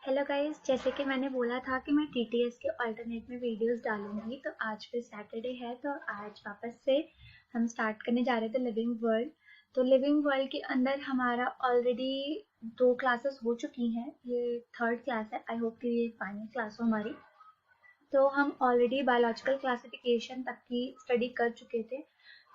Hello guys, जैसे कि मैंने बोला था कि मैं टीटीएस के अल्टरनेट में वीडियोस डालूंगी। तो आज फिर सैटरडे है, तो आज वापस से हम स्टार्ट करने जा रहे थे लिविंग वर्ल्ड। तो लिविंग वर्ल्ड के अंदर हमारा ऑलरेडी 2 क्लासेस हो चुकी हैं। ये थर्ड क्लास है। आई होप कि ये फाइनल क्लास हो हमारी। तो हम ऑलरेडी बायोलॉजिकल क्लासिफिकेशन तक की स्टडी कर चुके थे।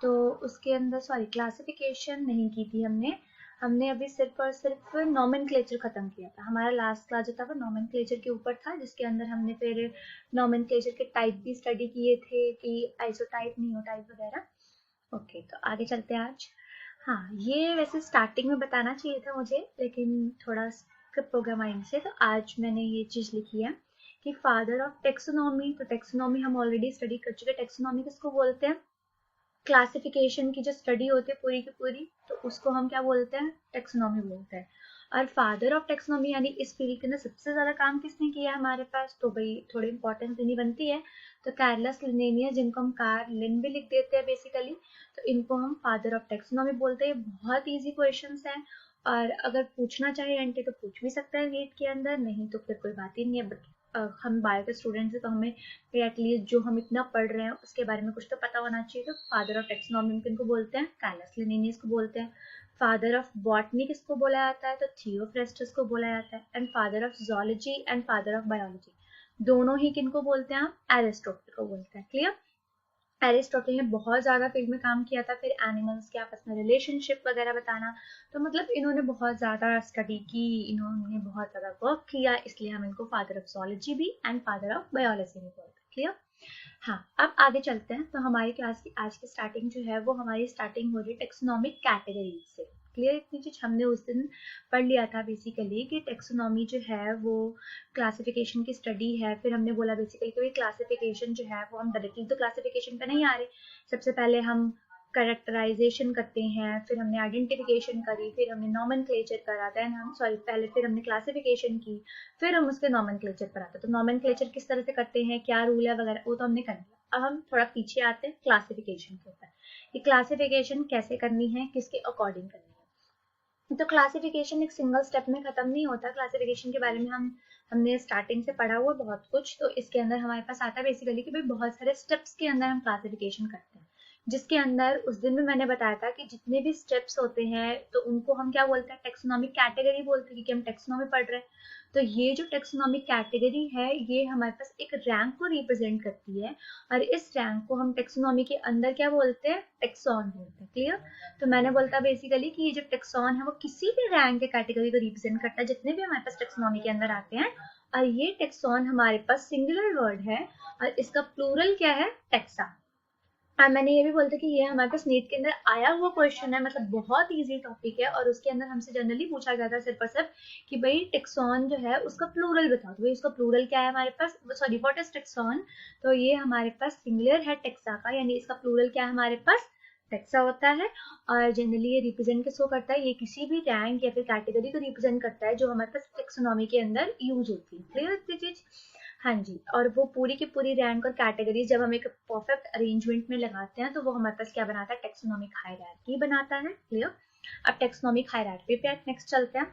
तो उसके अंदर सॉरी, क्लासिफिकेशन नहीं की थी हमने। हमने अभी सिर्फ और सिर्फ नॉमेनक्लेचर खत्म किया था। हमारा लास्ट क्लास जो था वो नॉमेनक्लेचर के ऊपर था, जिसके अंदर हमने फिर नॉमेनक्लेचर के टाइप भी स्टडी किए थे कि आइसोटाइप, नियोटाइप वगैरह। ओके, तो आगे चलते हैं आज। हाँ, ये वैसे स्टार्टिंग में बताना चाहिए था मुझे, लेकिन थोड़ा स्किप हो गया माइंड से। तो आज मैंने ये चीज़ लिखी है कि फादर ऑफ टेक्सोनॉमी। तो टेक्सोनॉमी हम ऑलरेडी स्टडी कर चुके हैं। टेक्सोनॉमी किसको बोलते हैं? क्लासिफिकेशन की जो स्टडी होती है पूरी की पूरी, तो उसको हम क्या बोलते हैं? टेक्सोनॉमी बोलते हैं। और फादर ऑफ टेक्सोनॉमी यानी इस फील्ड के अंदर सबसे ज्यादा काम किसने किया है हमारे पास? तो भाई थोड़ी इंपॉर्टेंस देनी बनती है। तो कार्लस लिनेनियस, जिनको हम कार्ल लिन भी लिख देते हैं बेसिकली, तो इनको हम फादर ऑफ टेक्सोनॉमी बोलते हैं। बहुत ईजी क्वेश्चन है, और अगर पूछना चाहे एंटी तो पूछ भी सकता है नीट के अंदर, नहीं तो फिर कोई बात ही नहीं है। बट हम बायो के स्टूडेंट्स हैं, तो हमें एटलीस्ट जो हम इतना पढ़ रहे हैं उसके बारे में कुछ तो पता होना चाहिए। तो फादर ऑफ टेक्सोनॉमी किनको बोलते हैं? कैलस लिनियस को बोलते हैं। फादर ऑफ बॉटनी किसको बोला जाता है? तो थियोफ्रेस्टस को बोला जाता है। And father of zoology and father of biology दोनों ही किनको बोलते हैं? हम एरिस्टोटल को बोलते हैं। क्लियर? एरिस्टोटल ने बहुत ज्यादा फील्ड में काम किया था। फिर एनिमल्स के आपस में रिलेशनशिप वगैरह बताना। तो मतलब इन्होंने बहुत ज्यादा स्टडी की, इन्होंने बहुत ज्यादा वर्क किया, इसलिए हम इनको फादर ऑफ जोलॉजी भी एंड फादर ऑफ बायोलॉजी भी बोलते हैं। क्लियर? हाँ, अब आगे चलते हैं। तो हमारी क्लास की आज की स्टार्टिंग जो है वो हमारी स्टार्टिंग हो रही है टेक्सोनॉमिक कैटेगरीज से। क्लियर? इतनी चीज हमने उस दिन पढ़ लिया था बेसिकली कि टेक्सोनॉमी जो है वो क्लासिफिकेशन की स्टडी है। फिर हमने बोला बेसिकली कि क्लासिफिकेशन जो है वो हम डायरेक्टली तो क्लासिफिकेशन पे नहीं आ रहे। सबसे पहले हम कैरेक्टराइजेशन करते हैं, फिर हमने आइडेंटिफिकेशन करी, फिर हमने नॉमेनक्लेचर करा, देन हम सॉरी पहले फिर हमने क्लासिफिकेशन की, फिर हम उसके नॉमेनक्लेचर पर आते हैं। तो नॉमेनक्लेचर किस तरह से करते हैं, क्या रूल है वगैरह, वो तो हमने कर लिया। अब हम थोड़ा पीछे आते हैं क्लासिफिकेशन के ऊपर कि क्लासिफिकेशन कैसे करनी है, किसके अकॉर्डिंग करनी है। तो क्लासिफिकेशन एक सिंगल स्टेप में खत्म नहीं होता। क्लासिफिकेशन के बारे में हमने स्टार्टिंग से पढ़ा हुआ बहुत कुछ। तो इसके अंदर हमारे पास आता है बेसिकली कि भाई बहुत सारे स्टेप्स के अंदर हम क्लासिफिकेशन करते हैं, जिसके अंदर उस दिन में मैंने बताया था कि जितने भी स्टेप्स होते हैं तो उनको हम क्या बोलते हैं? टेक्सोनॉमिक कैटेगरी बोलते हैं, क्योंकि हम टेक्सोनॉमी पढ़ रहे हैं। तो ये जो टेक्सोनॉमिक कैटेगरी है ये हमारे पास एक रैंक को रिप्रेजेंट करती है, और इस रैंक को हम टेक्सोनॉमी के अंदर क्या बोलते हैं? टेक्सॉन बोलते हैं। क्लियर? तो मैंने बोलता बेसिकली कि ये जो टेक्सॉन है वो किसी भी रैंक के कैटेगरी को रिप्रेजेंट करता है जितने भी हमारे पास टेक्सोनॉमी के अंदर आते हैं। और ये टेक्सॉन हमारे पास सिंगुलर वर्ड है, और इसका प्लूरल क्या है? टेक्सा। और मैंने ये भी बोलता कि ये हमारे पास नीट के अंदर आया हुआ क्वेश्चन है, मतलब बहुत इजी टॉपिक है। और उसके अंदर हमसे जनरली पूछा गया था सिर्फ और सिर्फ कि भाई टेक्सॉन जो है उसका प्लूरल बताओ। तो भाई उसका प्लूरल क्या है हमारे पास? Sorry, what is taxon? तो ये हमारे पास सिंगुलर है टेक्सा का, यानी इसका प्लूरल क्या है हमारे पास? टेक्सा होता है। और जनरली ये रिप्रेजेंट किसको करता है? ये किसी भी रैंक या फिर कैटेगरी को रिप्रेजेंट करता है जो हमारे पास टेक्सोनॉमी के अंदर यूज होती है। क्लियर इतनी चीज? हाँ जी। और वो पूरी की पूरी रैंक और कैटेगरी जब हम एक परफेक्ट अरेंजमेंट में लगाते हैं तो वो हमारे पास क्या बनाता है? टेक्सोनॉमिक हायरार्की बनाता है। क्लियर? अब टेक्सोनॉमिक हायरार्की पे नेक्स्ट चलते हैं।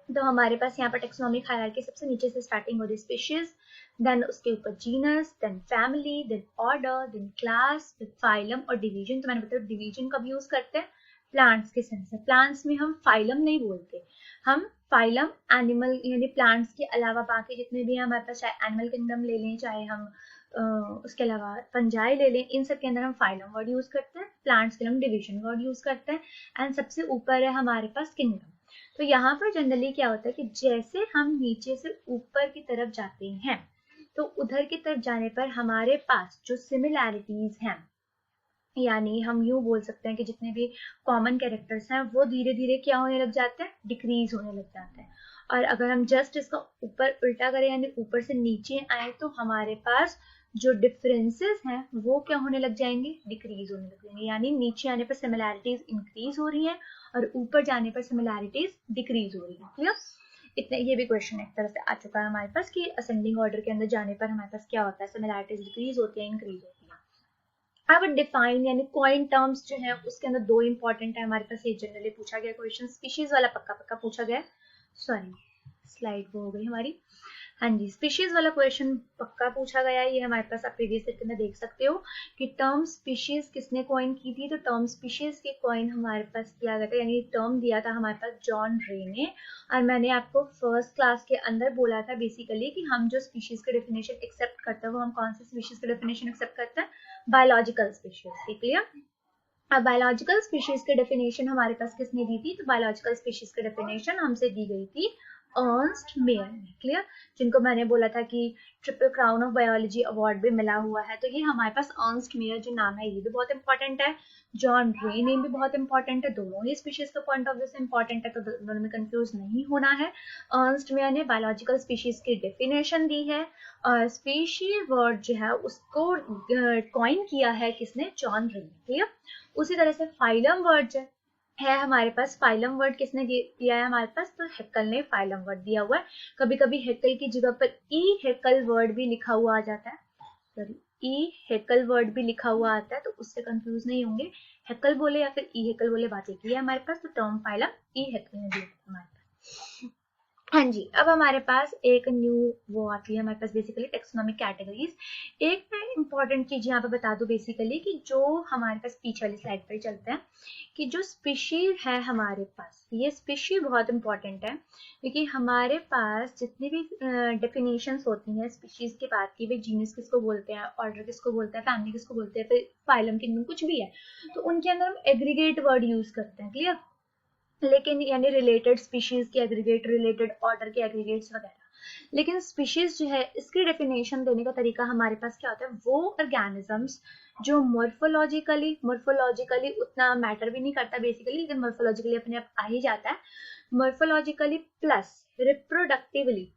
तो हमारे पास यहाँ पर टेक्सोनॉमिक हायरार्की सबसे नीचे से स्टार्टिंग हो रही है स्पीशीज, देन उसके ऊपर genus, then family, then order, then class, फिर फाइलम और डिवीजन। तो मैंने बताया डिवीजन कब यूज करते हैं? प्लांट्स के सेंस में। प्लांट्स में हम फाइलम नहीं बोलते, हम फाइलम एनिमल यानी प्लांट्स के अलावा बाकी जितने भी हमारे पास, चाहे एनिमल किंगडम ले लें, चाहे हम उसके अलावा फंजाई ले लें, इन सब के अंदर हम फाइलम वर्ड यूज करते हैं। प्लांट्स के लिए हम डिवीजन वर्ड यूज करते हैं। एंड सबसे ऊपर है हमारे पास किंगडम। तो यहाँ पर जनरली क्या होता है कि जैसे हम नीचे से ऊपर की तरफ जाते हैं तो उधर की तरफ जाने पर हमारे पास जो सिमिलैरिटीज हैं, यानी हम यूं बोल सकते हैं कि जितने भी कॉमन कैरेक्टर्स हैं वो धीरे धीरे क्या होने लग जाते हैं? डिक्रीज होने लग जाते हैं। और अगर हम जस्ट इसका ऊपर उल्टा करें यानी ऊपर से नीचे आए तो हमारे पास जो डिफरेंसेस हैं वो क्या होने लग जाएंगे? डिक्रीज होने लग जाएंगे। यानी नीचे आने पर सिमिलैरिटीज इंक्रीज हो रही हैं और ऊपर जाने पर सिमिलैरिटीज डिक्रीज हो रही है। क्लियर? इतने ये भी क्वेश्चन एक तरह से आ चुका है हमारे पास कि असेंडिंग ऑर्डर के अंदर जाने पर हमारे पास क्या होता है? सिमिलैरिटीज डिक्रीज होती है, इंक्रीज होती है। अब डिफाइन यानी कॉइन टर्म्स जो है उसके अंदर दो इंपॉर्टेंट है हमारे पास। ये जनरली पूछा गया क्वेश्चन, स्पीशीज वाला पक्का पक्का पूछा गया, सॉरी स्लाइड वो हो गई हमारी। हाँ जी, स्पीशीज वाला क्वेश्चन पक्का पूछा गया है, ये हमारे पास आप प्रीवियस सेट में देख सकते हो कि टर्म स्पीशीज किसने कॉइन की थी। तो टर्म स्पीशीज के कॉइन हमारे पास किया गया था, यानी टर्म दिया था हमारे पास जॉन रे ने। और मैंने आपको फर्स्ट क्लास के अंदर बोला था बेसिकली कि हम जो स्पीशीज के डेफिनेशन एक्सेप्ट करते हैं वो हम कौन से स्पीशीज के डेफिनेशन एक्सेप्ट करते हैं, बायोलॉजिकल स्पीशीज। क्लियर। अब बायोलॉजिकल स्पीशीज के डेफिनेशन हमारे पास किसने दी थी, तो बायोलॉजिकल स्पीशीज के डेफिनेशन हमसे दी गई थी अर्नस्ट मेयर ने। क्लियर, जिनको मैंने बोला था कि triple crown of biology award भी मिला हुआ है। तो ये हमारे पास अर्नस्ट मेयर जो नाम है ये भी बहुत इंपॉर्टेंट है, जॉन रे नेम भी बहुत इंपॉर्टेंट है, दोनों ही स्पीशीज का पॉइंट ऑफ व्यू से इंपॉर्टेंट है, तो दोनों में कंफ्यूज नहीं होना है। अर्नस्ट मेयर ने बायोलॉजिकल स्पीशीज की डेफिनेशन दी है और स्पीशीज वर्ड जो है उसको कॉइन किया है किसने, जॉन रे ने। क्लियर। उसी तरह से फाइलम वर्ड जो है हमारे पास, फाइलम वर्ड किसने दिया है हमारे पास, तो हेक्कल ने फाइलम वर्ड दिया हुआ है। कभी कभी हेक्कल की जगह पर ई हेक्कल वर्ड भी लिखा हुआ आ जाता है, सॉरी ई हेक्कल वर्ड भी लिखा हुआ आता है, तो उससे कंफ्यूज नहीं होंगे। हेक्कल बोले या फिर ई हेक्कल बोले, बात एक ही है हमारे पास। तो टर्म फाइलम ई हेक्कल ने दिया हमारे पास। हाँ जी, अब हमारे पास एक न्यू वो आती है हमारे पास बेसिकली टेक्सोनॉमिक कैटेगरीज। एक मैं इंपॉर्टेंट चीज यहाँ पे बता दूं बेसिकली कि जो हमारे पास पीछे वाली स्लाइड पर चलते हैं कि जो स्पीशीज है हमारे पास, ये स्पीशीज बहुत इंपॉर्टेंट है क्योंकि हमारे पास जितनी भी डेफिनेशंस होती हैं स्पीशीज की बात की, वे जीनस किसको बोलते हैं, ऑर्डर किसको बोलते हैं, फैमिली किसको बोलते हैं, फिर फाइलम किंगडम कुछ भी है, तो उनके अंदर हम एग्रीगेट वर्ड यूज करते हैं। क्लियर। लेकिन यानी रिलेटेड स्पीशीज के एग्रीगेट, रिलेटेड ऑर्डर के एग्रीगेट्स वगैरह। लेकिन स्पीशीज जो है इसकी डेफिनेशन देने का तरीका हमारे पास क्या होता है, वो ऑर्गेनिजम्स जो मॉर्फोलॉजिकली उतना मैटर भी नहीं करता बेसिकली, लेकिन मॉर्फोलॉजिकली अपने आप आ ही जाता है, मॉर्फोलॉजिकली प्लस रिप्रोडक्टिवली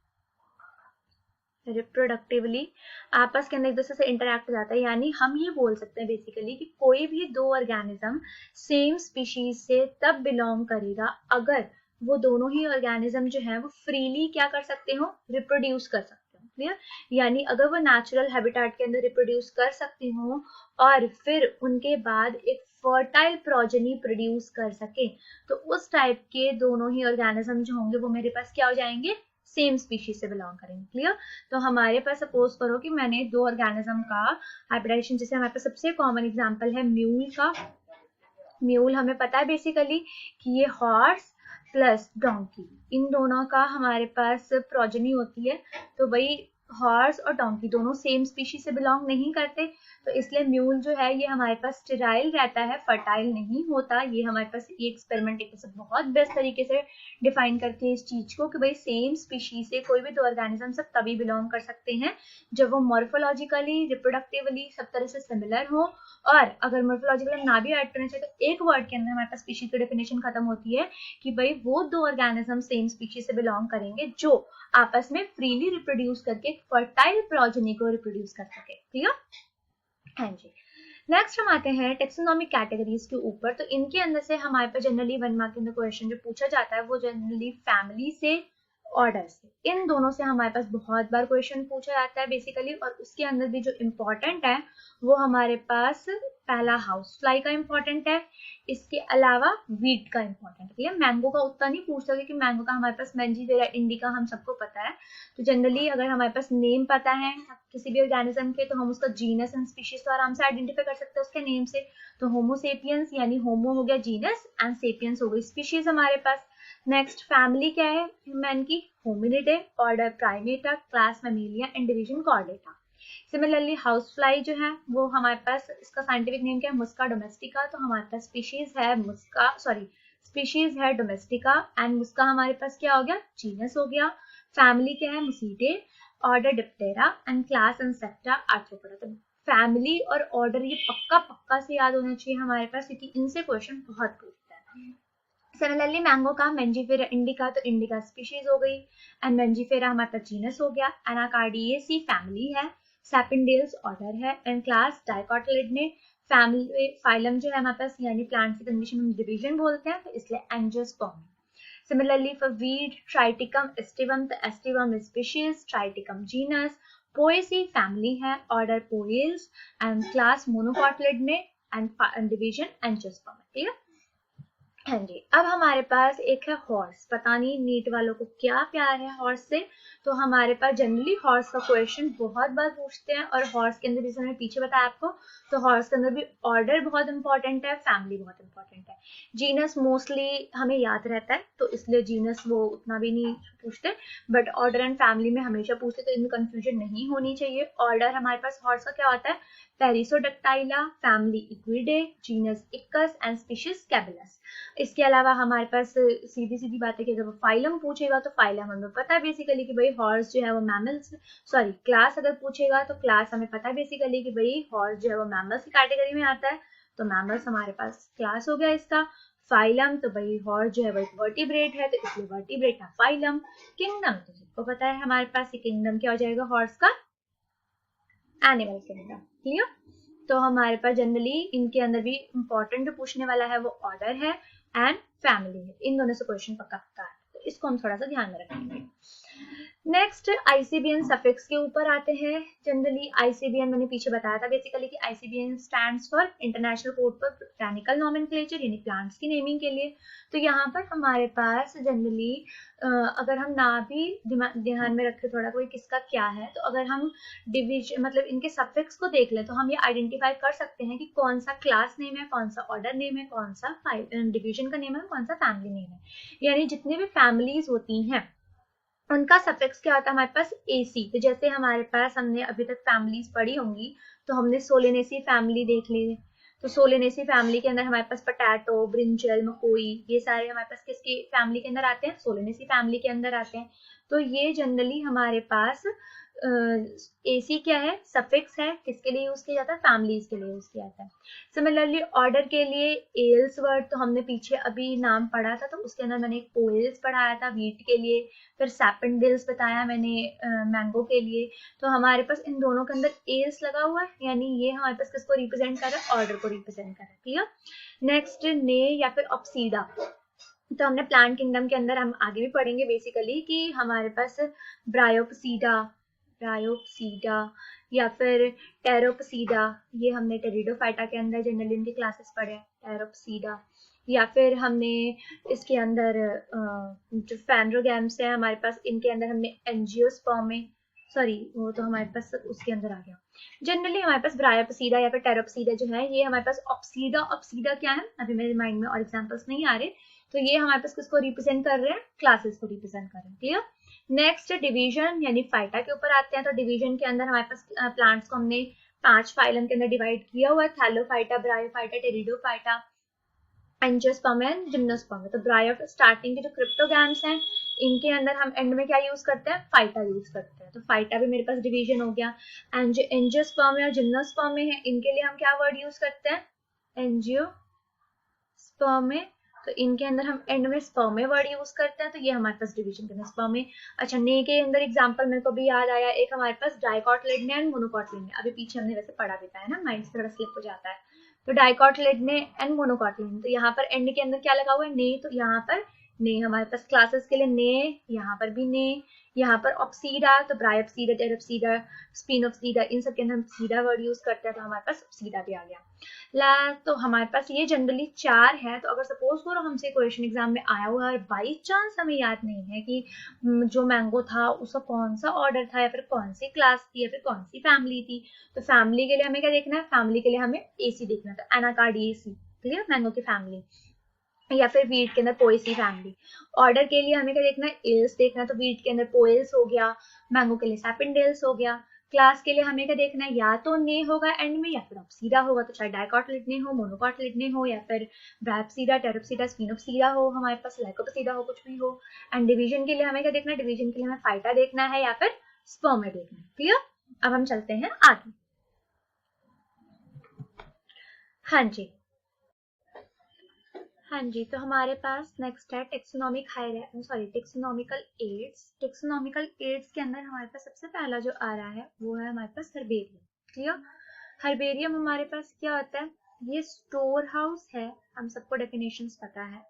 आपस के अंदर एक दूसरे से इंटरैक्ट हो जाता है। यानी हम ये बोल सकते हैं बेसिकली कि कोई भी दो ऑर्गेनिज्म सेम स्पीशीज से तब बिलोंग करेगा अगर वो दोनों ही ऑर्गेनिज्म जो है वो फ्रीली क्या कर सकते हो, रिप्रोड्यूस कर सकते हो। क्लियर। यानी अगर वो नेचुरल हैबिटेट के अंदर रिप्रोड्यूस कर सकते हो और फिर उनके बाद एक फर्टाइल प्रोजेनी प्रोड्यूस कर सके, तो उस टाइप के दोनों ही ऑर्गेनिज्म जो होंगे वो मेरे पास क्या हो जाएंगे, सेम स्पीशीज से बिलोंग करेंगे। क्लियर। तो हमारे पास सपोज करो कि मैंने दो ऑर्गेनिज्म का हाइब्रिडाइजेशन, जैसे हमारे पास सबसे कॉमन एग्जांपल है म्यूल का। म्यूल हमें पता है बेसिकली कि ये हॉर्स प्लस डोंकी, इन दोनों का हमारे पास प्रोजेनी होती है। तो वही हॉर्स और डोंकी दोनों सेम स्पीशीज से बिलोंग नहीं करते, तो इसलिए म्यूल जो है ये हमारे पास स्टेराइल रहता है, फर्टाइल नहीं होता। ये हमारे पास ये एक्सपेरिमेंट एक बहुत बेस्ट तरीके से डिफाइन करती है इस चीज को कि भाई सेम स्पीशीज से कोई भी दो ऑर्गेनिज्म सब तभी बिलोंग कर सकते हैं जब वो मॉर्फोलॉजिकली, रिप्रोडक्टिवली सब तरह से सिमिलर हो। और अगर मॉर्फोलॉजिकली ना भी ऐड करना चाहिए तो एक वर्ड के अंदर हमारे पास स्पीशीज की डेफिनेशन खत्म होती है कि भाई वो दो ऑर्गेनिज्म सेम स्पीशीज से बिलोंग करेंगे जो आपस में फ्रीली रिप्रोड्यूस करके फर्टाइल प्रोजेनी को रिप्रोड्यूस कर सके। क्लियर। हाँ जी, नेक्स्ट हम आते हैं टेक्सोनॉमिक कैटेगरीज के ऊपर। तो इनके अंदर से हमारे पास जनरली 1 मार्क के अंदर क्वेश्चन जो पूछा जाता है वो जनरली फैमिली से, ऑर्डर से, इन दोनों से हमारे पास बहुत बार क्वेश्चन पूछा जाता है बेसिकली। और उसके अंदर भी जो इम्पोर्टेंट है वो हमारे पास पहला हाउस फ्लाई का इम्पोर्टेंट है, इसके अलावा वीट का इम्पोर्टेंट है। मैंगो का उतना नहीं पूछ सकते कि मैंगो का हमारे पास मैंजीफेरा इंडिका हम सबको पता है। तो जनरली अगर हमारे पास नेम पता है किसी भी ऑर्गेनिज्म के तो हम उसका जीनस एंड स्पीशीज तो आराम से आइडेंटिफाई कर सकते हैं उसके नेम से। तो होमो सेपियंस यानी होमो हो गया जीनस एंड सेपियंस हो गई स्पीशीज हमारे पास। नेक्स्ट फैमिली क्या है ह्यूमन की, Hominidae, order Primata, class Mammalia and division Chordata. Similarly house fly जो है वो हमारे पास, इसका साइंटिफिक नेम क्या है, मुस्का डोमेस्टिका। तो हमारे पास स्पीशीज है मुस्का, सॉरी स्पीशीज है डोमेस्टिका एंड मुस्का हमारे पास क्या हो गया, जीनस हो गया। फैमिली क्या है, Muscidae, order Diptera and class Insecta Arthropoda. तो फैमिली और ऑर्डर ये पक्का से याद होना चाहिए हमारे पास क्योंकि इनसे क्वेश्चन बहुत पूछता है। सिमिलरली मैंगो का मैंजीफेरा इंडिका, तो इंडिका स्पीशीज हो गई एंड मैंजीफेरा हमारे पास जीनस हो गया। एनाकार्डियेसी फैमिली है, सैपिनडेल्स ऑर्डर है एंड क्लास डाइकोटिलिडने। फैमिली फाइलम जो है हमारे पास यानी प्लांट की कंडीशन में डिवीजन बोलते हैं तो इसलिए angiosperm. Similarly for wheat Triticum aestivum, तो aestivum species, Triticum genus, Poaceae family है, order Poales and class Monocotyledonae and division angiosperm. Clear. हाँ जी, अब हमारे पास एक है हॉर्स। पता नहीं नीट वालों को क्या प्यार है हॉर्स से, तो हमारे पास जनरली हॉर्स का क्वेश्चन बहुत बार पूछते हैं। और हॉर्स के अंदर, जैसे मैंने पीछे बताया आपको, तो हॉर्स के अंदर भी ऑर्डर बहुत इंपॉर्टेंट है, फैमिली बहुत इंपॉर्टेंट है। जीनस मोस्टली हमें याद रहता है, तो इसलिए जीनस वो उतना भी नहीं पूछते, बट ऑर्डर एंड फैमिली में हमेशा पूछते, तो इनमें कंफ्यूजन नहीं होनी चाहिए। ऑर्डर हमारे पास हॉर्स का क्या होता है, पेरिसोडक्टाइला, फैमिली इक्विडे, जीनस इक्कस एंड स्पीशीज कैबिलस। इसके अलावा हमारे पास सीधी सीधी बात है कि अगर वो फाइलम पूछेगा तो फाइलम हमें पता है बेसिकली कि भाई हॉर्स जो है वो मैमल्स, सॉरी क्लास अगर पूछेगा तो क्लास हमें पता है बेसिकली कि भाई हॉर्स जो है वो मैमल्स की कैटेगरी में आता है, तो मैमल्स हमारे पास क्लास हो गया इसका। फाइलम तो भाई हॉर्स जो है वो एक वर्टिब्रेट है, तो इसलिए वर्टिब्रेट का फाइलम। किंगडम तो सबको पता है हमारे पास, किंगडम क्या हो जाएगा हॉर्स का, एनिमल किंगडम। क्लियर? तो हमारे पास जनरली इनके अंदर भी इंपॉर्टेंट जो पूछने वाला है वो ऑर्डर है एंड फैमिली है। इन दोनों से क्वेश्चन पक्का पक्का है, तो इसको हम थोड़ा सा ध्यान में रखेंगे। नेक्स्ट आईसीबीएन सफिक्स के ऊपर आते हैं। जनरली आईसीबीएन मैंने पीछे बताया था बेसिकली कि ICBN stands for international code for botanical nomenclature, यानी प्लांट्स की नेमिंग के लिए। तो यहाँ पर हमारे पास जनरली अगर हम ना भी ध्यान में रखें थोड़ा कोई किसका क्या है, तो अगर हम डिवीजन मतलब इनके सफिक्स को देख लें तो हम ये आइडेंटिफाई कर सकते हैं कि कौन सा क्लास नेम है, कौन सा ऑर्डर नेम है, कौन सा डिवीजन का नेम है, कौन सा फैमिली नेम है। यानी जितनी भी फैमिलीज होती हैं उनका सफिक्स क्या होता है हमारे पास एसी। तो जैसे हमारे पास हमने अभी तक फैमिलीज पढ़ी होंगी, तो हमने सोलेनेसी फैमिली देख ली। तो सोलेनेसी फैमिली के अंदर हमारे पास पोटैटो, ब्रिंजल, मकोई, ये सारे हमारे पास किसकी फैमिली के अंदर आते हैं, सोलेनेसी फैमिली के अंदर आते हैं। तो ये जनरली हमारे पास एसी क्या है, सफिक्स है, किसके लिए यूज किया जाता है, फैमिलीज के लिए यूज किया जाता है। सिमिलरली ऑर्डर के लिए एल्स वर्ड, तो हमने पीछे अभी नाम पढ़ा था, तो उसके अंदर मैंने एक पोएल्स पढ़ाया था वीट के लिए, फिर सैपेंडिल्स बताया मैंने मैंगो के लिए। तो हमारे पास इन दोनों के अंदर एल्स लगा हुआ है, यानी ये हमारे पास किसको रिप्रेजेंट कर रहा है, ऑर्डर को रिप्रेजेंट कर रहा है। क्लियर? नेक्स्ट ने या फिर ऑप्सीडा, तो हमने प्लांट किंगडम के अंदर हम आगे भी पढ़ेंगे बेसिकली कि हमारे पास ब्रायोप्सीडा, ब्रायोप्सीडा या फिर टेरोप्सीडा, ये हमने टेरिडोफाइटा के अंदर जनरली इनके क्लासेस पढ़े, टेरोप्सीडा। या फिर हमने इसके अंदर जो फैनरोगैम्स है हमारे पास, इनके अंदर हमने एंजियोस्पर्मे, सॉरी वो तो हमारे पास उसके अंदर आ गया। जनरली हमारे पास ब्रायोप्सीडा या फिर टेरोप्सीडा जो है, ये हमारे पास ऑप्सीडा, ऑप्सीडा क्या है अभी मेरे माइंड में और एग्जांपल्स नहीं आ रहे, तो ये हमारे पास किसको रिप्रेजेंट कर रहे हैं, क्लासेस को रिप्रेजेंट कर रहे हैं। क्लियर? नेक्स्ट डिवीजन यानी फाइटा के ऊपर आते हैं। तो डिवीजन के अंदर हमारे पास प्लांट्स को हमने 5 फाइलम के अंदर डिवाइड किया हुआ है, Thallophyta, bryophyta, pteridophyta, angiosperm and gymnosperm. तो ब्रायो स्टार्टिंग के जो क्रिप्टोगैम्स हैं इनके अंदर हम एंड में क्या यूज करते हैं, फाइटा यूज करते हैं। तो फाइटा भी मेरे पास डिवीजन हो गया। एंड जो एंजियोस्पर्म और जिम्नोस्पर्म है इनके लिए हम क्या वर्ड यूज करते हैं, एंजियोस्पर्म। तो इनके अंदर हम एंड में स्पर्मे वर्ड यूज करते हैं, तो ये हमारे पास डिवीजन के अंदर स्पर्मे। अच्छा, ने के अंदर एग्जांपल मेरे को भी याद आया, एक हमारे पास डाइकोटिलिडने एंड मोनोकोटिलिडने, अभी पीछे हमने वैसे पढ़ा भी था है ना, माइंड से थोड़ा स्लिप हो जाता है। तो डाइकोटिलिडने एंड मोनोकोटिलिडने, तो यहाँ पर एंड के अंदर क्या लगा हुआ है, ने, तो यहाँ पर ने हमारे पास क्लासेस के लिए ने, यहाँ पर भी ने, यहाँ पर ऑप्सीडा, तो ब्रायोप्सीडा, टेरोप्सीडा, स्पिनोप्सीडा, इन सब के अंदर हम सीडा वर्ड यूज करते हैं, तो हमारे पास सीडा भी आ गया। तो हमारे पास ये जनरली 4 है। तो अगर सपोज करो हमसे क्वेश्चन एग्जाम में आया हुआ और बाई चांस हमें याद नहीं है कि जो मैंगो था उसका कौन सा ऑर्डर था या फिर कौन सी क्लास थी या फिर कौन सी फैमिली थी, तो फैमिली के लिए हमें क्या देखना है, फैमिली के लिए हमें एसी देखना है, तो एनाकार्डिएसी। क्लियर? मैंगो की फैमिली। या फिर वीट के अंदर पोएसी फैमिली। ऑर्डर के लिए हमें क्या देखना है, एल्स देखना है, तो वीट के अंदर पोएल्स हो गया, मैंगो के लिए सैपेंडेल्स हो गया। क्लास के लिए हमें क्या देखना है, या तो ने होगा एंड में या फिर ऑप्सीडा होगा, तो चाहे डाइकोटिलिडने हो, मोनोकोटिलिडने हो या फिर ब्रायोप्सीडा, टेरोप्सीडा, स्पिनोप्सीडा हो, हमारे पास लाइकोप्सीडा हो, कुछ भी हो। एंड डिवीजन के लिए हमें क्या देखना है, डिवीजन के लिए हमें फाइटा देखना है या फिर स्पर्मे देखना है। क्लियर? अब हम चलते हैं आगे। हाँ जी, हाँ जी, तो हमारे पास नेक्स्ट है taxonomic taxonomical aids. Taxonomical aids के अंदर हमारे पास सबसे पहला जो आ रहा है वो है हमारे पास हर्बेरियम। क्लियर? हर्बेरियम हमारे पास क्या होता है, ये स्टोर हाउस है, हम सबको डेफिनेशंस पता है।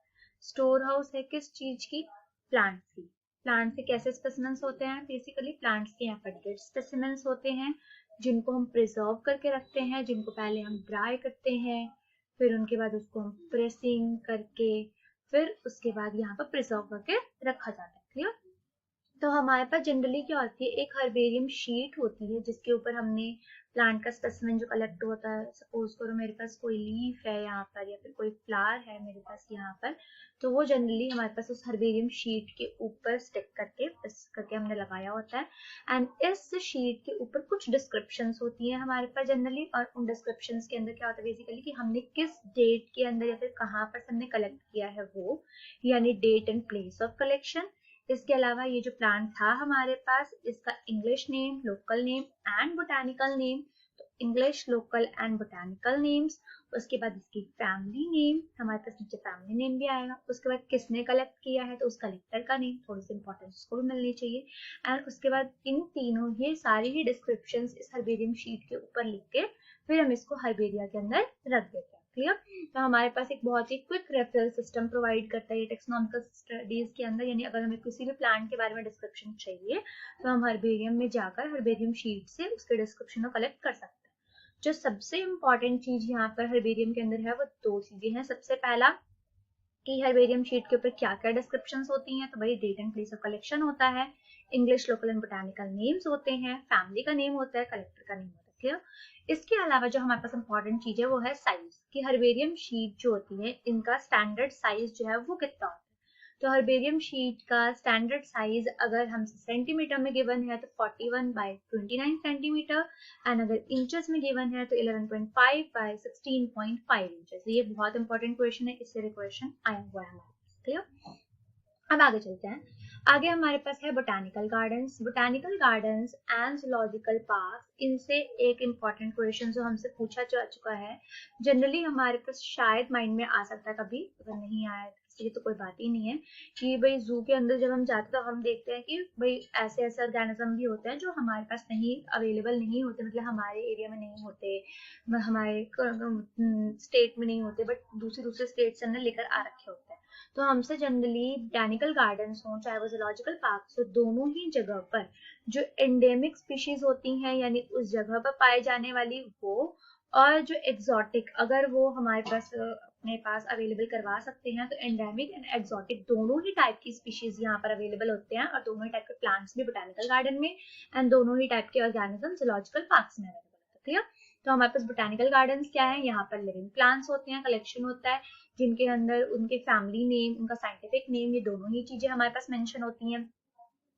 स्टोर हाउस है किस चीज की, प्लांट्स की। प्लांट से कैसे स्पेसिमेंस होते हैं, बेसिकली प्लांट्स के यहाँ पर डेड स्पेसिमेंस होते हैं जिनको हम प्रिजर्व करके रखते हैं, जिनको पहले हम ड्राई करते हैं, फिर उनके बाद उसको हम प्रेसिंग करके फिर उसके बाद यहाँ पर प्रिजर्व करके रखा जाता है। क्लियर? तो हमारे पास जनरली क्या होती है, एक हर्बेरियम शीट होती है जिसके ऊपर हमने प्लांट का स्पेसिमेन जो कलेक्ट होता है, सपोज करो मेरे पास कोई लीफ है यहाँ पर या फिर कोई फ्लावर है मेरे पास यहाँ पर, तो वो जनरली हमारे पास उस हर्बेरियम शीट के ऊपर स्टिक करके प्रेस करके हमने लगाया होता है। एंड इस शीट के ऊपर कुछ डिस्क्रिप्शंस होती हैं हमारे पास जनरली, और उन डिस्क्रिप्शंस के अंदर क्या होता है बेसिकली कि हमने किस डेट के अंदर या फिर कहाँ पर हमने कलेक्ट किया है वो, यानी date and place of collection. इसके अलावा ये जो प्लांट था हमारे पास, इसका English name, local name and botanical name, तो English, local and botanical names. उसके बाद इसकी फैमिली नेम, हमारे पास नीचे फैमिली नेम भी आएगा। उसके बाद किसने कलेक्ट किया है तो उस कलेक्टर का नेम, थोड़ी सी इंपॉर्टेंस उसको भी मिलनी चाहिए। एंड उसके बाद इन तीनों ये सारी ही डिस्क्रिप्शंस इस हर्बेरियम शीट के ऊपर लिख के फिर हम इसको हर्बेरिया के अंदर रख देते हैं। क्लियर? तो हमारे पास एक बहुत ही क्विक रेफरल सिस्टम प्रोवाइड करता है ये टेक्सोनॉमिकल स्टडीज के अंदर, यानी अगर हमें किसी भी प्लांट के बारे में डिस्क्रिप्शन चाहिए तो हम हर्बेरियम में जाकर हर्बेरियम शीट से उसके डिस्क्रिप्शन को कलेक्ट कर सकते हैं। जो सबसे इंपॉर्टेंट चीज यहाँ पर हर्बेरियम के अंदर है वो दो चीजें हैं। सबसे पहला कि हर्बेरियम शीट के ऊपर क्या क्या डिस्क्रिप्शंस होती हैं, तो भाई date and place of collection होता है, English, local and botanical names होते हैं, फैमिली का नेम होता है, कलेक्टर का नेम होता है। क्लियर? इसके अलावा जो हमारे पास इंपॉर्टेंट चीज है वो है साइज, कि हर्बेरियम शीट जो होती है इनका स्टैंडर्ड साइज जो है वो कितना होता है। तो हर्बेरियम शीट का स्टैंडर्ड साइज अगर हम सेंटीमीटर में गिवन है तो 41/29 सेंटीमीटर, एंड अगर इंचेस में गिवन है तो 11.5/16.5 इंचेस। ये बहुत इंपॉर्टेंट क्वेश्चन है, इससे क्वेश्चन आया हुआ है हमारे पास। क्लियर? अब आगे चलते हैं। आगे हमारे पास है botanical gardens. Botanical gardens and zoological park, इनसे एक इम्पॉर्टेंट क्वेश्चन जो हमसे पूछा जा चुका है, जनरली हमारे पास शायद माइंड में आ सकता है कभी, अगर नहीं आया ये तो कोई बात ही नहीं है, कि भाई जू के अंदर जब हम जाते हैं तो हम देखते हैं कि भाई ऐसे ऐसे ऑर्गेनिज्म भी होते हैं जो हमारे पास नहीं अवेलेबल नहीं होते, मतलब हमारे एरिया में नहीं होते, हमारे स्टेट में नहीं होते, बट दूसरे स्टेट से हमने लेकर आ रखे होते हैं। तो हमसे जनरली बोटानिकल गार्डन्स हो चाहे वो जूलॉजिकल पार्क हो, दोनों ही जगह पर जो एंडेमिक स्पीशीज होती हैं यानी उस जगह पर पाए जाने वाली वो, और जो एक्सोटिक अगर वो हमारे पास अपने पास अवेलेबल करवा सकते हैं, तो एंडेमिक एंड एक्सोटिक दोनों ही टाइप की स्पीशीज यहाँ पर अवेलेबल होते हैं, और दोनों ही टाइप के प्लांट्स भी बोटानिकल गार्डन में एंड दोनों ही टाइप के ऑर्गेनिज्म जूलॉजिकल पार्क्स में अवेलेबल होते हैं। क्लियर? तो हमारे पास बोटानिकल गार्डन्स क्या है, यहाँ पर लिविंग प्लांट्स होते हैं, कलेक्शन होता है जिनके अंदर उनके फैमिली नेम, उनका साइंटिफिक नेम, ये दोनों ही चीजें हमारे पास मेंशन होती हैं।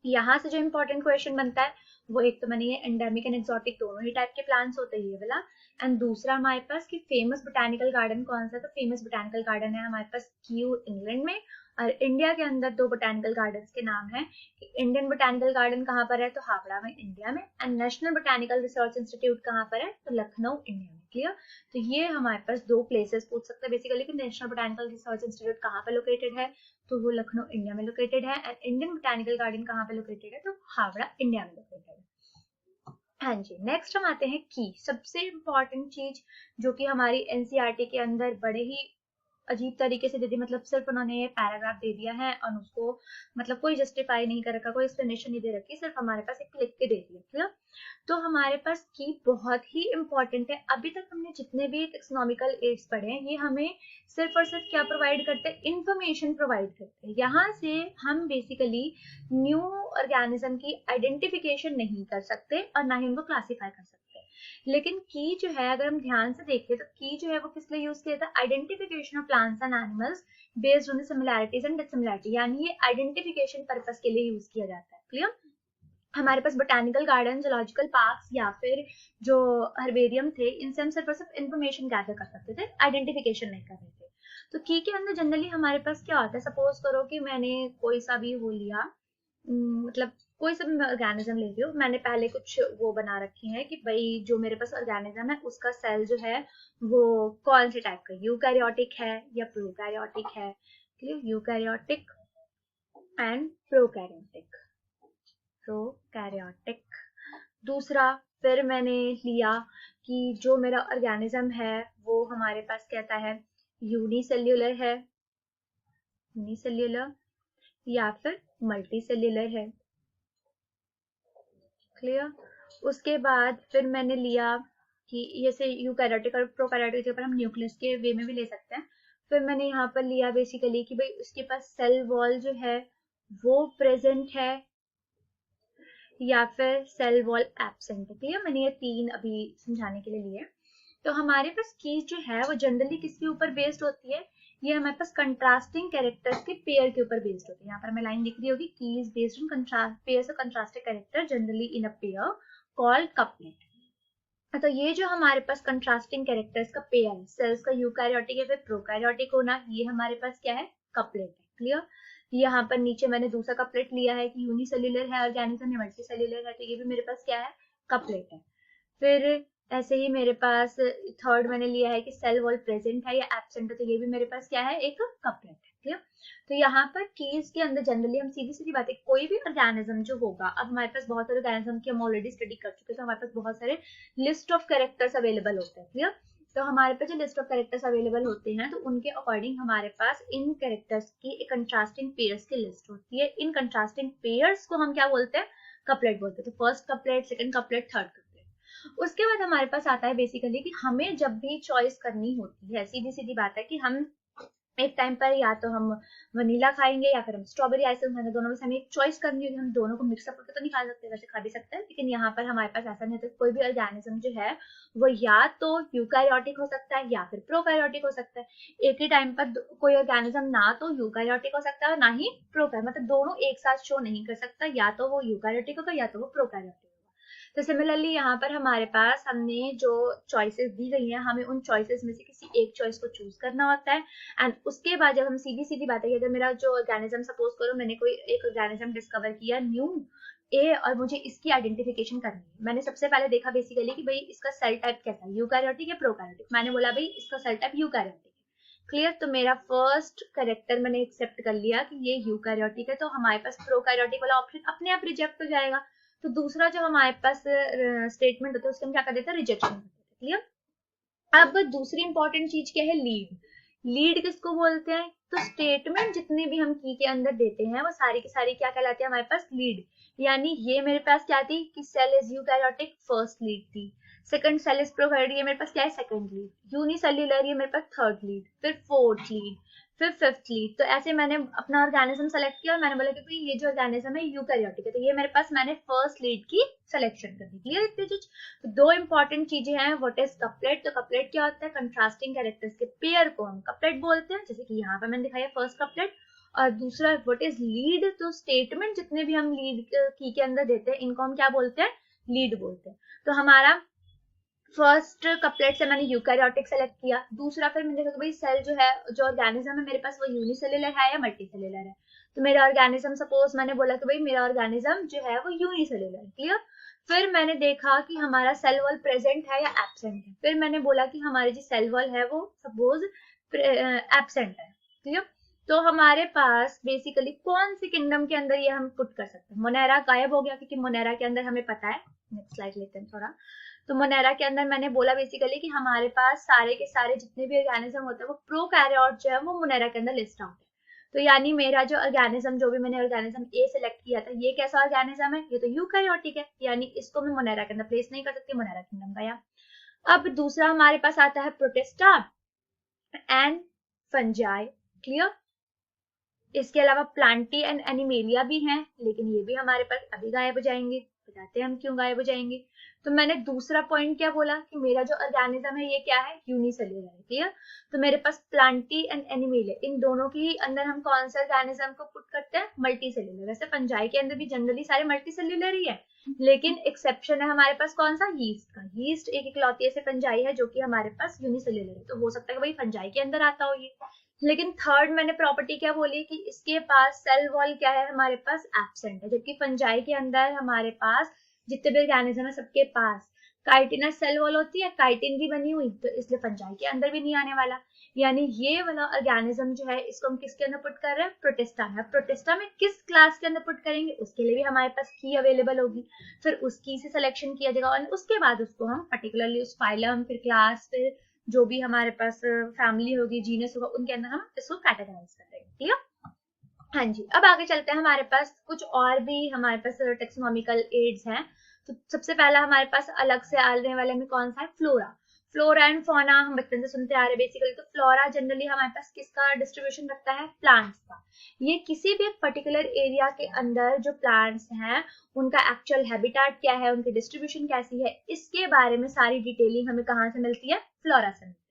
यहाँ से जो इम्पोर्टेंट क्वेश्चन बनता है वो एक तो मैंने ये एंडेमिक एंड एक्सोटिक दोनों ही टाइप के प्लांट्स होते हैं ये वाला, एंड दूसरा हमारे पास कि फेमस बोटानिकल गार्डन कौन सा, तो फेमस बोटानिकल गार्डन है हमारे पास क्यू इंग्लैंड में, और इंडिया के अंदर दो बोटानिकल गार्डन्स के नाम है कि इंडियन बोटानिकल गार्डन कहाँ पर है तो हावड़ा में इंडिया में, and national botanical research institute कहाँ पर है तो लखनऊ इंडिया में। क्लियर? तो ये हमारे पास दो प्लेसेस पूछ सकते हैं बेसिकली कि नेशनल बोटानिकल रिसर्च इंस्टीट्यूट कहाँ पर लोकेटेड है, तो वो लखनऊ इंडिया में लोकेटेड है, एंड इंडियन बोटानिकल गार्डन कहाँ पे लोकेटेड है तो हावड़ा इंडिया में लोकेटेड है। हाँ जी, नेक्स्ट हम आते हैं की, सबसे इम्पोर्टेंट चीज जो कि हमारी एनसीईआरटी के अंदर बड़े ही अजीब तरीके से दे दी, मतलब सिर्फ उन्होंने ये पैराग्राफ दे दिया है और उसको मतलब कोई जस्टिफाई नहीं कर रखा, कोई एक्सप्लेनेशन नहीं दे रखी, सिर्फ हमारे पास एक लिख के दे दिया। क्लियर? तो हमारे पास की बहुत ही इंपॉर्टेंट है। अभी तक हमने जितने भी टेक्सोनॉमिकल एड्स पढ़े हैं ये हमें सिर्फ और सिर्फ क्या प्रोवाइड करते हैं, इंफॉर्मेशन प्रोवाइड करते हैं। यहाँ से हम बेसिकली न्यू ऑर्गेनिज्म की आइडेंटिफिकेशन नहीं कर सकते और ना ही उनको क्लासीफाई कर सकते। लेकिन की जो है अगर हम ध्यान से देखें तो की जो है वो किस लिए यूज किया था, identification of plants and animals based on the similarities and dissimilarity, यानी ये आइडेंटिफिकेशन पर्पस के लिए यूज किया जाता है। क्लियर? हमारे पास बोटानिकल गार्डन, जूलॉजिकल पार्क्स या फिर जो हर्बेरियम थे, इनसे हम सिर्फ और सिर्फ इन्फॉर्मेशन गैदर कर सकते थे, आइडेंटिफिकेशन नहीं कर रहे थे। तो की के अंदर जनरली हमारे पास क्या होता है, सपोज करो कि मैंने कोई सा भी वो लिया, मतलब कोई सा भी ऑर्गेनिज्म ले रही हूँ, मैंने पहले कुछ वो बना रखी है कि भाई जो मेरे पास ऑर्गेनिज्म है उसका सेल जो है वो कौन से टाइप का, यूकैरियोटिक है या प्रोकैरियोटिक है। Eukaryotic and prokaryotic, prokaryotic. दूसरा फिर मैंने लिया कि जो मेरा ऑर्गेनिज्म है वो हमारे पास कहता है यूनिसेल्यूलर है, यूनिसेल्यूलर या फिर मल्टीसेल्यूलर है। क्लियर? उसके बाद फिर मैंने लिया कि जैसे यूकैरियोटिक और प्रोकैरियोटिक के ऊपर हम न्यूक्लियस के वे में भी ले सकते हैं, फिर मैंने यहाँ पर लिया बेसिकली कि भाई उसके पास सेल वॉल जो है वो प्रेजेंट है या फिर सेल वॉल एब्सेंट है। क्लियर, मैंने ये 3 अभी समझाने के लिए लिए। तो हमारे पास कीज जो है वो जनरली किसके ऊपर बेस्ड होती है, ये हमारे पास कंट्रास्टिंग कैरेक्टर्स के पेयर के ऊपर बेस्ड होती है। यहाँ पर हमें लाइन दिख रही होगी, keys based on pairs of contrasting character generally in a pair called couplet. तो ये जो हमारे पास कंट्रास्टिंग कैरेक्टर्स का पेयर, सेल्स का यूकैरियोटिक या फिर प्रोकैरियोटिक होना, ये हमारे पास क्या है, कपलेट है। क्लियर, यहाँ पर नीचे मैंने दूसरा कपलेट लिया है कि यूनिसेल्युलर है ऑर्गेनिज्म या मल्टीसेल्युलर है, तो ये भी मेरे पास क्या है, कपलेट है। फिर ऐसे ही मेरे पास थर्ड मैंने लिया है कि सेल वॉल प्रेजेंट है या एब्सेंट है, तो ये भी मेरे पास क्या है, एक कपलेट है। क्लियर, तो यहाँ पर कीज के अंदर जनरली हम सीधी सीधी बात है, कोई भी ऑर्गेनिज्म जो होगा, अब हमारे पास बहुत सारे ऑर्गेनिज्म की हम ऑलरेडी स्टडी कर चुके हैं, तो हमारे पास बहुत सारे लिस्ट ऑफ कैरेक्टर्स अवेलेबल होते हैं। क्लियर, तो हमारे पास जो लिस्ट ऑफ कैरेक्टर्स अवेलेबल होते हैं, तो उनके अकॉर्डिंग हमारे पास इन कैरेक्टर्स की एक कंट्रास्टिंग पेयर्स की लिस्ट होती है। इन कंट्रास्टिंग पेयर्स को हम क्या बोलते हैं, कपलेट बोलते हैं। तो first couplet, second couplet, third couplet. उसके बाद हमारे पास आता है बेसिकली कि हमें जब भी चॉइस करनी होती है, सीधी सीधी बात है कि हम एक टाइम पर या तो हम वनीला खाएंगे या फिर हम स्ट्रॉबेरी आइसक्रीम खाएंगे, दोनों में से हमें एक चॉइस करनी होगी। हम दोनों को मिक्सअप करके तो नहीं खा सकते, वैसे खा भी सकते हैं, लेकिन यहाँ पर हमारे पास ऐसा नहीं होता। कोई भी ऑर्गेनिज्म जो है वो या तो यूकैरियोटिक हो सकता है या फिर प्रोकैरियोटिक हो सकता है। एक ही टाइम पर कोई ऑर्गेनिज्म ना तो यूकैरियोटिक हो सकता है ना ही प्रोकैरियोटिक, मतलब दोनों एक साथ शो नहीं कर सकता, या तो वो यूकैरियोटिक होगा या तो वो प्रोकैरियोटिक। तो सिमिलरली यहाँ पर हमारे पास हमने जो चॉइसेस दी गई हैं, हमें उन चॉइसेस में से किसी एक चॉइस को चूज करना होता है। एंड उसके बाद जब हम सीधी सीधी बात है, अगर मेरा जो ऑर्गेनिज्म, सपोज करो मैंने कोई एक ऑर्गेनिज्म डिस्कवर किया न्यू ए और मुझे इसकी आइडेंटिफिकेशन करनी है, मैंने सबसे पहले देखा बेसिकली कि भाई इसका सेल टाइप कैसा है, यूकैरियोटिक या प्रोकैरियोटिक। मैंने बोला भाई इसका सेल टाइप यूकैरियोटिक है। क्लियर, तो मेरा फर्स्ट कैरेक्टर मैंने एक्सेप्ट कर लिया कि ये यूकैरियोटिक है, तो हमारे पास प्रोकैरियोटिक वाला ऑप्शन अपने आप रिजेक्ट हो जाएगा। तो दूसरा जो हमारे पास स्टेटमेंट होता है उसके हम क्या कर देते हैं, रिजेक्शन कर देते हैं। क्लियर, अब दूसरी इंपॉर्टेंट चीज क्या है, लीड। लीड किसको बोलते हैं, तो स्टेटमेंट जितने भी हम की के अंदर देते हैं वो सारी की सारी क्या कहलाती है हमारे पास, लीड। यानी ये मेरे पास क्या थी कि cell is eukaryotic, first lead थी। सेकंड सेल इज प्रोकैरियोटिक, ये मेरे पास क्या है, सेकंड लीड। यूनिसेल्युलर, ये मेरे पास थर्ड लीड। फिर फोर्थ लीड, फिर फिफ्थ लीड। तो ऐसे मैंने अपना ऑर्गेनिज्म सेलेक्ट किया और मैंने बोला कि भाई ये जो ऑर्गेनिज्म है यूकैरियोटिक है, तो ये मेरे पास मैंने फर्स्ट लीड की सिलेक्शन कर दी। क्लियर, इतनी चीज। तो दो इंपॉर्टेंट चीजें हैं, व्हाट इज कपलेट। तो कपलेट क्या होता है, कंट्रास्टिंग कैरेक्टर्स के पेयर को हम कपलेट बोलते हैं, जैसे कि यहाँ पर मैंने दिखाया फर्स्ट कपलेट। और दूसरा व्हाट इज लीड, तो स्टेटमेंट जितने भी हम लीड की के अंदर देते हैं इनको हम क्या बोलते हैं, लीड बोलते हैं। तो हमारा फर्स्ट कपलेट से मैंने यूकैरियोटिक सेलेक्ट किया। दूसरा फिर मैंने देखा भाई सेल जो है, जो ऑर्गेनिज्म है मेरे पास वो यूनिसेल्युलर है या मल्टीसेल्युलर है। तो मेरा ऑर्गेनिज्म, सपोज मैंने बोला कि भाई मेरा ऑर्गेनिज्म जो है वो यूनिसेल्युलर है। क्लियर, फिर मैंने देखा कि हमारा सेल वॉल प्रेजेंट है या एब्सेंट है। फिर मैंने बोला कि हमारी जो सेल वॉल है वो सपोज एब्सेंट है। क्लियर, तो हमारे पास बेसिकली कौन सी किंगडम के अंदर ये हम पुट कर सकते हैं, मोनेरा गायब हो गया क्योंकि मोनेरा के अंदर हमें पता है, नेक्स्ट स्लाइड लेते हैं थोड़ा। तो मोनेरा के अंदर मैंने बोला बेसिकली कि हमारे पास सारे के सारे जितने भी ऑर्गेनिज्म होते हैं वो प्रोकैरियोट जो है वो मोनेरा के अंदर लिस्ट आउट है। तो यानी मेरा जो ऑर्गेनिज्म, जो भी मैंने ऑर्गेनिज्म ए सिलेक्ट किया था, ये कैसा ऑर्गेनिज्म है, ये तो यूकैरियोटिक है, यानी इसको मैं मोनेरा के अंदर प्लेस नहीं कर सकती, मोनेरा किंगडम गया। अब दूसरा हमारे पास आता है प्रोटिस्टा एंड फंजाई। क्लियर, इसके अलावा प्लांटी एंड एनिमेलिया भी हैं, लेकिन ये भी हमारे पास अभी गायब हो जाएंगे। बताते हैं हम क्यों गायब हो जाएंगे। तो मैंने दूसरा पॉइंट क्या बोला कि मेरा जो ऑर्गेनिज्म है ये क्या है, यूनिसेल्युलर है। क्लियर, तो मेरे पास प्लांटी एंड एनिमेलिया, इन दोनों के ही अंदर हम कौन सा ऑर्गेनिज्म को पुट करते हैं, मल्टीसेल्युलर। वैसे फंजाई के अंदर भी जनरली सारे मल्टीसेल्युलर ही है, लेकिन एक्सेप्शन है हमारे पास कौन सा, यीस्ट का। यीस्ट एक इकलौती ऐसे फंजाई है जो कि हमारे पास यूनिसेल्युलर है, तो हो सकता है कि भाई फंजाई के अंदर आता हो ये। लेकिन थर्ड मैंने प्रॉपर्टी क्या बोली कि इसके पास सेल वॉल क्या है, हमारे पास एब्सेंट है, जबकि फंजाई के अंदर हमारे पास जितने भी ऑर्गेनिज्म है सबके पास काइटिनस सेल वॉल होती है, काइटिन भी बनी हुई, तो इसलिए फंजाई के अंदर भी नहीं आने वाला। यानी ये वाला ऑर्गेनिज्म जो है इसको हम किसके अंदर पुट कर रहे हैं, प्रोटिस्टा में। प्रोटिस्टा में किस क्लास के अंदर पुट करेंगे उसके लिए भी हमारे पास की अवेलेबल होगी, फिर उसकी से सिलेक्शन किया जाएगा और उसके बाद उसको हम पर्टिकुलरली उस फाइलम, फिर क्लास, फिर जो भी हमारे पास फैमिली होगी, जीनस होगा, उनके अंदर हम इसको कैटेगराइज करेंगे। क्लियर, हाँ जी। अब आगे चलते हैं, हमारे पास कुछ और भी हमारे पास टेक्सोनॉमिकल एड्स हैं। तो सबसे पहला हमारे पास अलग से आने वाले में कौन सा है, फ्लोरा। फ्लोरा एंड फौना हम बचपन से सुनते आ रहे हैं बेसिकली। तो फ्लोरा जनरली हमारे पास किसका डिस्ट्रीब्यूशन रखता है, प्लांट्स का। ये किसी भी एक पर्टिकुलर एरिया के अंदर जो प्लांट्स हैं उनका एक्चुअल हैबिटेट क्या है, उनकी डिस्ट्रीब्यूशन कैसी है, इसके बारे में सारी डिटेलिंग हमें कहाँ से मिलती है, फ्लोरा से मिलती है।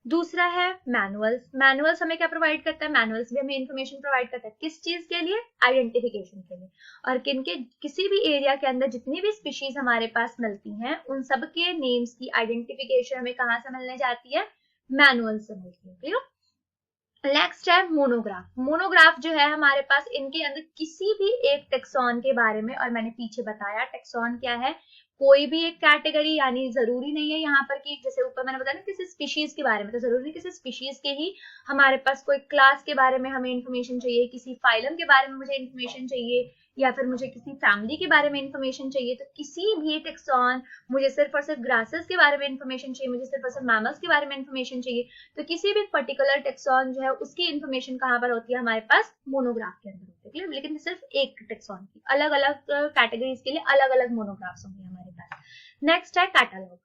दूसरा है मैनुअल्स। मैनुअल्स हमें क्या प्रोवाइड करता है, मैनुअल्स भी हमें इंफॉर्मेशन प्रोवाइड करता है, किस चीज के लिए, आइडेंटिफिकेशन के लिए। और किनके, किसी भी एरिया के अंदर जितनी भी स्पीशीज हमारे पास मिलती हैं उन सब के नेम्स की आइडेंटिफिकेशन हमें कहाँ से मिलने जाती है, मैनुअल से मिलती है। क्लियर। नेक्स्ट है मोनोग्राफ। मोनोग्राफ जो है हमारे पास इनके अंदर किसी भी एक टेक्सॉन के बारे में, और मैंने पीछे बताया टेक्सॉन क्या है, कोई भी एक कैटेगरी, यानी जरूरी नहीं है यहाँ पर कि जैसे ऊपर मैंने बताया ना किसी स्पीशीज के बारे में, तो जरूरी नहीं किसी स्पीशीज के ही हमारे पास कोई क्लास के बारे में हमें इंफॉर्मेशन चाहिए, किसी फाइलम के बारे में मुझे इंफॉर्मेशन चाहिए, या फिर मुझे किसी फैमिली के बारे में इंफॉर्मेशन चाहिए। तो किसी भी टेक्सॉन, मुझे सिर्फ और सिर्फ ग्रासेस के बारे में इंफॉर्मेशन चाहिए, मुझे सिर्फ और सिर्फ मैमल्स के बारे में इंफॉर्मेशन चाहिए, तो किसी भी पर्टिकुलर टेक्सॉन जो है उसकी इंफॉर्मेशन कहाँ पर होती है, हमारे पास मोनोग्राफ के अंदर होती है। लेकिन सिर्फ एक टेक्सॉन की, अलग अलग कैटेगरीज के लिए अलग अलग मोनोग्राफ्स होंगे हमारे पास। नेक्स्ट है कैटलॉग।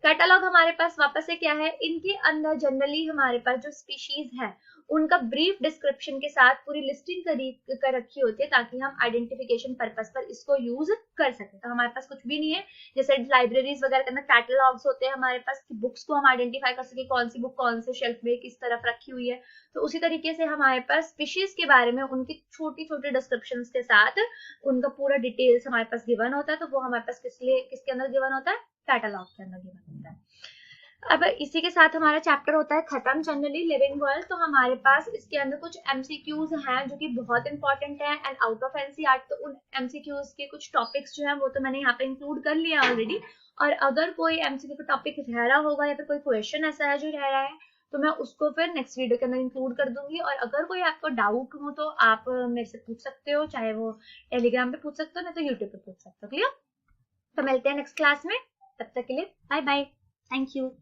कैटलॉग हमारे पास वापस से क्या है, इनके अंदर जनरली हमारे पास जो स्पीशीज है उनका ब्रीफ डिस्क्रिप्शन के साथ पूरी लिस्टिंग कर रखी होती है, ताकि हम आइडेंटिफिकेशन पर्पस पर इसको यूज कर सके। तो हमारे पास कुछ भी नहीं है, जैसे लाइब्रेरीज वगैरह के अंदर कैटलॉग्स होते हैं हमारे पास, कि बुक्स को हम आइडेंटिफाई कर सके कौन सी बुक कौन से शेल्फ में किस तरफ रखी हुई है। तो उसी तरीके से हमारे पास स्पीशीज के बारे में उनकी छोटी छोटी डिस्क्रिप्शन के साथ उनका पूरा डिटेल्स हमारे पास गिवन होता है। तो वो हमारे पास किसके अंदर गिवन होता है, कैटलॉग के अंदर गिवन होता है। अब इसी के साथ हमारा चैप्टर होता है खत्म, जनरली लिविंग वर्ल्ड। तो हमारे पास इसके अंदर कुछ एमसीक्यूज हैं जो कि बहुत इंपॉर्टेंट है, एंड आउट ऑफ एनसीईआरटी। तो उन एमसीक्यूज के कुछ टॉपिक्स जो है वो तो मैंने यहाँ पे इंक्लूड कर लिया ऑलरेडी, और अगर कोई एमसीक्यू का टॉपिक रह रहा होगा या फिर कोई क्वेश्चन ऐसा है जो रह रहा है तो मैं उसको फिर नेक्स्ट वीडियो के अंदर इंक्लूड कर दूंगी। और अगर कोई आपको डाउट हो तो आप मेरे से पूछ सकते हो, चाहे वो टेलीग्राम पे पूछ सकते हो, नहीं तो यूट्यूब पे पूछ सकते हो। क्लियर। तो मिलते हैं नेक्स्ट क्लास में, तब तक के लिए बाय बाय, थैंक यू।